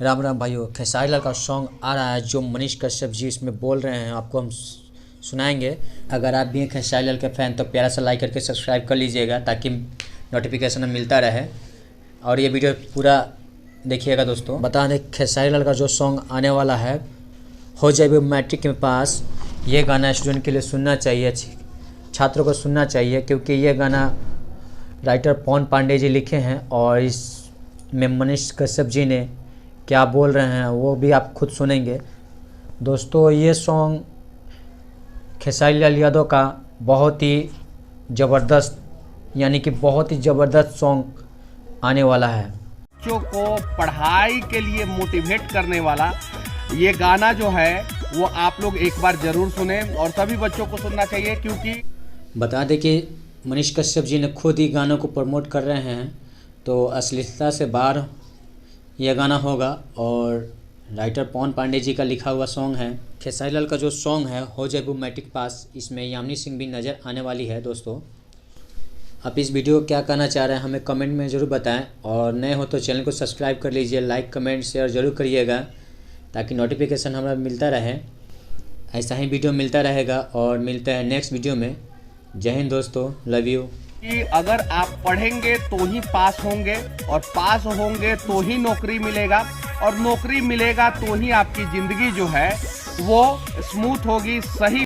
राम राम भाइयों, खेसारी लाल का सॉन्ग आ रहा है जो मनीष कश्यप जी इसमें बोल रहे हैं, आपको हम सुनाएंगे। अगर आप भी हैं खेसारी लाल के फ़ैन तो प्यारा सा लाइक करके सब्सक्राइब कर लीजिएगा ताकि नोटिफिकेशन मिलता रहे और ये वीडियो पूरा देखिएगा। दोस्तों बता दें, खेसारी लाल का जो सॉन्ग आने वाला है हो जाए मैट्रिक में पास, ये गाना स्टूडेंट के लिए सुनना चाहिए, छात्रों को सुनना चाहिए, क्योंकि ये गाना राइटर पवन पांडे जी लिखे हैं और इसमें मनीष कश्यप जी ने क्या बोल रहे हैं वो भी आप खुद सुनेंगे। दोस्तों ये सॉन्ग खेसारी लाल यादव का बहुत ही ज़बरदस्त यानी कि बहुत ही ज़बरदस्त सॉन्ग आने वाला है। बच्चों को पढ़ाई के लिए मोटिवेट करने वाला ये गाना जो है वो आप लोग एक बार ज़रूर सुने और सभी बच्चों को सुनना चाहिए, क्योंकि बता दें कि मनीष कश्यप जी ने खुद ही गानों को प्रमोट कर रहे हैं, तो अश्लीलता से बाहर यह गाना होगा और राइटर पवन पांडे जी का लिखा हुआ सॉन्ग है। खेसारी लाल का जो सॉन्ग है हो जाए मैट्रिक पास, इसमें यामिनी सिंह भी नज़र आने वाली है। दोस्तों आप इस वीडियो को क्या कहना चाह रहे हैं हमें कमेंट में ज़रूर बताएं और नए हो तो चैनल को सब्सक्राइब कर लीजिए, लाइक कमेंट शेयर ज़रूर करिएगा ताकि नोटिफिकेशन हमें मिलता रहे। ऐसा ही वीडियो मिलता रहेगा और मिलता है नेक्स्ट वीडियो में। जय हिंद दोस्तों, लव यू। कि अगर आप पढ़ेंगे तो ही पास होंगे और पास होंगे तो ही नौकरी मिलेगा और नौकरी मिलेगा तो ही आपकी ज़िंदगी जो है वो स्मूथ होगी, सही